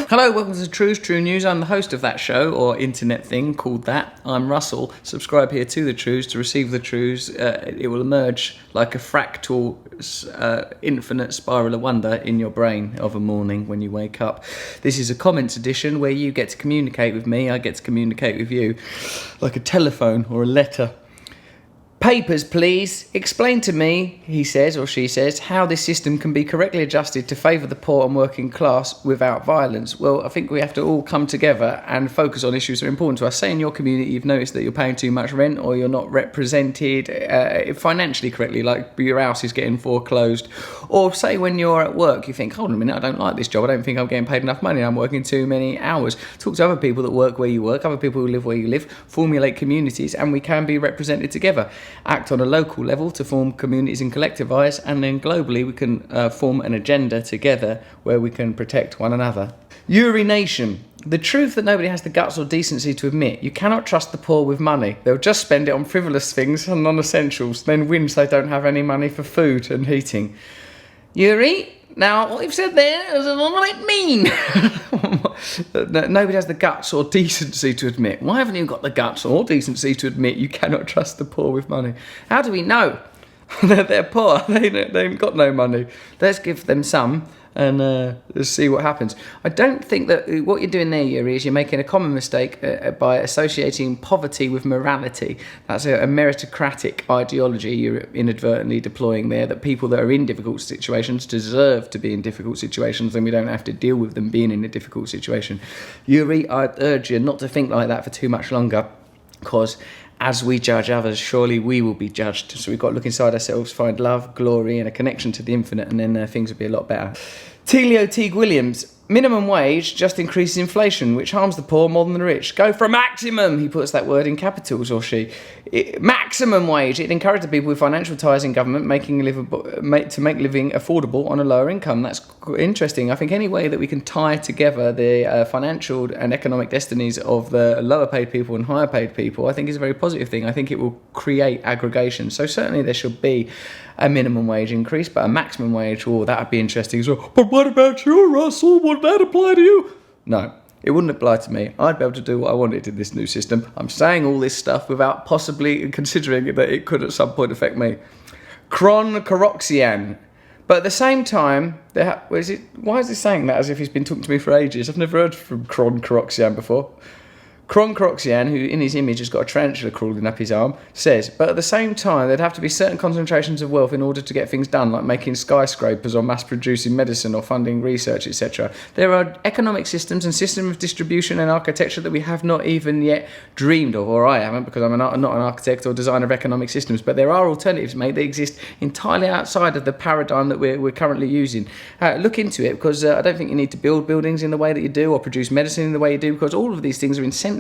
Hello, welcome to Trews, True News. I'm the host of that show, or internet thing called that. I'm Russell. Subscribe here to the Trews to receive the Trews. It will emerge like a fractal, infinite spiral of wonder in your brain of a morning when you wake up. This is a comments edition where you get to communicate with me, I get to communicate with you, like a telephone or a letter. Papers, please. Explain to me, he says or she says, how this system can be correctly adjusted to favour the poor and working class without violence. Well, I think we have to all come together and focus on issues that are important to us. Say in your community you've noticed that you're paying too much rent or you're not represented financially correctly, like your house is getting foreclosed. Or say when you're at work you think, hold on a minute, I don't like this job, I don't think I'm getting paid enough money, I'm working too many hours. Talk to other people that work where you work, other people who live where you live, formulate communities, and we can be represented together. Act on a local level to form communities and collectivise, and then globally we can form an agenda together where we can protect one another. Urination. The truth that nobody has the guts or decency to admit. You cannot trust the poor with money. They'll just spend it on frivolous things and non-essentials, then whinge they don't have any money for food and heating. Yuri? Now, what you've said there is a little bit mean. Nobody has the guts or decency to admit. Why haven't you got the guts or decency to admit you cannot trust the poor with money? How do we know? They're poor. They ain't got no money. Let's give them some and let's see what happens. I don't think that what you're doing there, Yuri, is you're making a common mistake by associating poverty with morality. That's a meritocratic ideology you're inadvertently deploying there, that people that are in difficult situations deserve to be in difficult situations and we don't have to deal with them being in a difficult situation. Yuri, I urge you not to think like that for too much longer, because as we judge others, surely we will be judged. So we've got to look inside ourselves, find love, glory, and a connection to the infinite, and then things will be a lot better. Telio Teague Williams. Minimum wage just increases inflation, which harms the poor more than the rich. Go for a maximum, he puts that word in capitals, or she. Maximum wage. It encourages people with financial ties in government to make living affordable on a lower income. That's interesting. I think any way that we can tie together the financial and economic destinies of the lower paid people and higher paid people, I think is a very positive thing. I think it will create aggregation. So certainly there should be a minimum wage increase, but a maximum wage, that would be interesting as well. But what about you, Russell? Would that apply to you? No, it wouldn't apply to me. I'd be able to do what I wanted in this new system. I'm saying all this stuff without possibly considering that it could at some point affect me. Coroxian. But at the same time, why is he saying that as if he's been talking to me for ages? I've never heard from Coroxian before. Coroxian, who in his image has got a tarantula crawling up his arm, says, but at the same time there'd have to be certain concentrations of wealth in order to get things done, like making skyscrapers or mass-producing medicine or funding research, etc. There are economic systems and systems of distribution and architecture that we have not even yet dreamed of, or I haven't, because I'm not an architect or designer of economic systems, but there are alternatives, mate, that exist entirely outside of the paradigm that we're currently using. Look into it, because I don't think you need to build buildings in the way that you do or produce medicine in the way you do, because all of these things are incentivized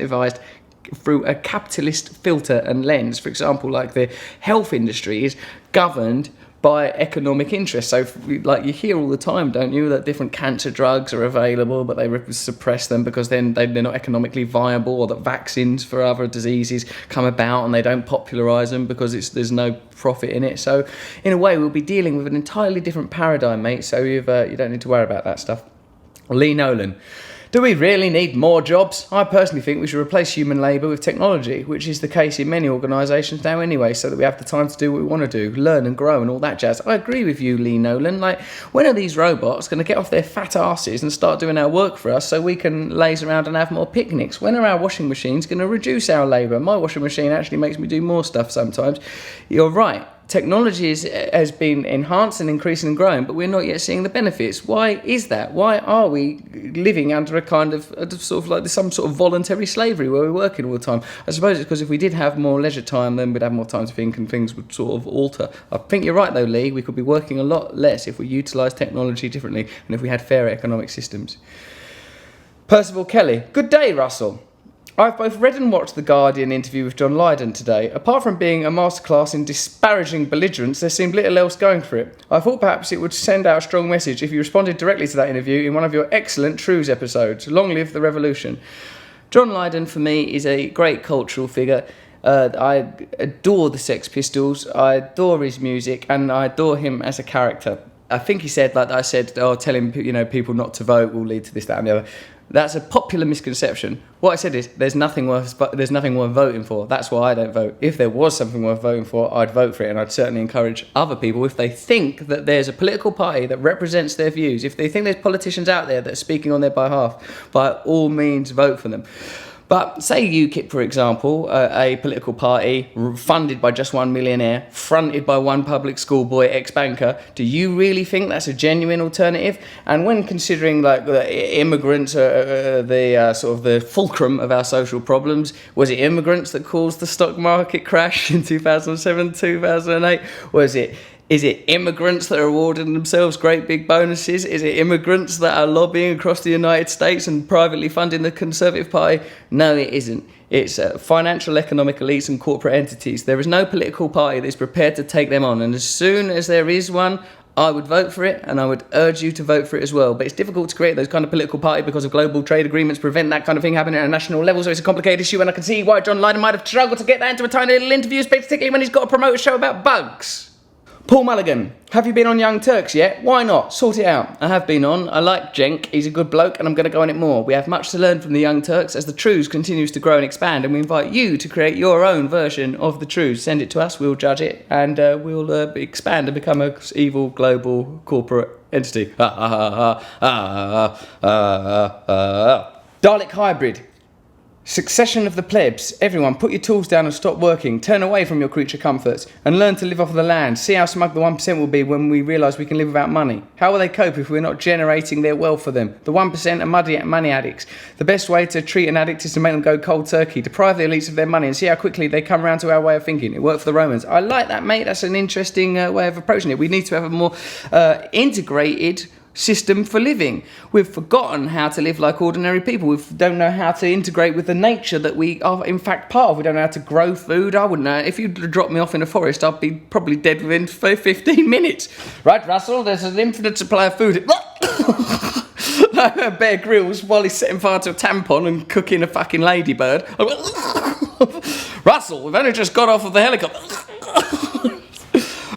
through a capitalist filter and lens. For example, like the health industry is governed by economic interests. So, like you hear all the time, don't you, that different cancer drugs are available, but they suppress them because then they're not economically viable, or that vaccines for other diseases come about and they don't popularise them because there's no profit in it. So, in a way, we'll be dealing with an entirely different paradigm, mate. So you don't need to worry about that stuff. Lee Nolan. Do we really need more jobs? I personally think we should replace human labour with technology, which is the case in many organisations now anyway, so that we have the time to do what we want to do, learn and grow and all that jazz. I agree with you, Lee Nolan. Like, when are these robots going to get off their fat asses and start doing our work for us so we can laze around and have more picnics? When are our washing machines going to reduce our labour? My washing machine actually makes me do more stuff sometimes. You're right. Technology has been enhanced and increasing and growing, but we're not yet seeing the benefits. Why is that? Why are we living under a kind of sort of like some sort of voluntary slavery where we're working all the time? I suppose it's because if we did have more leisure time, then we'd have more time to think and things would sort of alter. I think you're right though, Lee. We could be working a lot less if we utilised technology differently and if we had fairer economic systems. Percival Kelly. Good day, Russell. I've both read and watched the Guardian interview with John Lydon today. Apart from being a masterclass in disparaging belligerence, there seemed little else going for it. I thought perhaps it would send out a strong message if you responded directly to that interview in one of your excellent Trews episodes. Long live the revolution. John Lydon, for me, is a great cultural figure. I adore the Sex Pistols, I adore his music, and I adore him as a character. I think he said, like I said, telling people not to vote will lead to this, that, and the other. That's a popular misconception. What I said is there's nothing worth voting for. That's why I don't vote. If there was something worth voting for, I'd vote for it, and I'd certainly encourage other people, if they think that there's a political party that represents their views, if they think there's politicians out there that are speaking on their behalf, by all means vote for them. But say UKIP, for example, a political party funded by just one millionaire, fronted by one public school boy, ex-banker. Do you really think that's a genuine alternative? And when considering like the immigrants are the sort of the fulcrum of our social problems, was it immigrants that caused the stock market crash in 2007, 2008? Is it immigrants that are awarding themselves great big bonuses? Is it immigrants that are lobbying across the United States and privately funding the Conservative Party? No, it isn't. It's financial, economic elites and corporate entities. There is no political party that is prepared to take them on. And as soon as there is one, I would vote for it, and I would urge you to vote for it as well. But it's difficult to create those kind of political parties because of global trade agreements prevent that kind of thing happening at a national level, so it's a complicated issue, and I can see why John Lydon might have struggled to get that into a tiny little interview, particularly when he's got to promote a show about bugs. Paul Mulligan, have you been on Young Turks yet? Why not? Sort it out. I have been on. I like Cenk. He's a good bloke and I'm going to go on it more. We have much to learn from the Young Turks as the Trews continues to grow and expand, and we invite you to create your own version of the Trews. Send it to us, we'll judge it, and we'll expand and become an evil global corporate entity. Dalek Hybrid. Succession of the plebs. Everyone, put your tools down and stop working. Turn away from your creature comforts and learn to live off the land. See how smug the 1% will be when we realise we can live without money. How will they cope if we're not generating their wealth for them? The 1% are money addicts. The best way to treat an addict is to make them go cold turkey. Deprive the elites of their money and see how quickly they come around to our way of thinking. It worked for the Romans. I like that, mate. That's an interesting way of approaching it. We need to have a more integrated system for living. We've forgotten how to live like ordinary people. We don't know how to integrate with the nature that we are in fact part of. We don't know how to grow food. I wouldn't know. If you dropped me off in a forest, I'd be probably dead within 15 minutes. Right, Russell, there's an infinite supply of food. Bear Grylls while he's setting fire to a tampon and cooking a fucking ladybird. Russell, we've only just got off of the helicopter.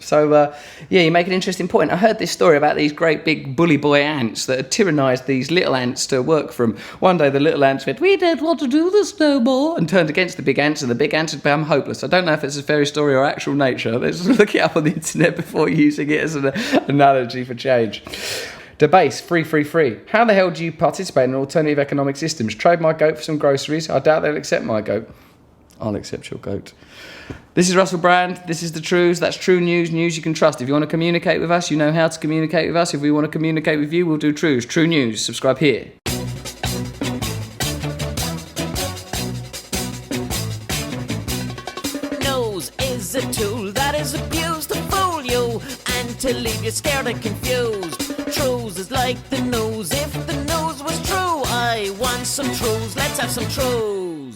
So, you make an interesting point. I heard this story about these great big bully boy ants that had tyrannised these little ants to work for them. One day the little ants said, "We don't want to do this no more," and turned against the big ants, and the big ants had become hopeless. I don't know if it's a fairy story or actual nature. Let's look it up on the internet before using it as an analogy for change. Debase, free. How the hell do you participate in alternative economic systems? Trade my goat for some groceries? I doubt they'll accept my goat. I'll accept your goat. This is Russell Brand. This is the Trews. That's true news you can trust. If you want to communicate with us, you know how to communicate with us. If we want to communicate with you, we'll do Trews. True news. Subscribe here. Nose is a tool that is abused to fool you and to leave you scared and confused. Trews is like the nose. If the nose was true, I want some Trews. Let's have some Trews.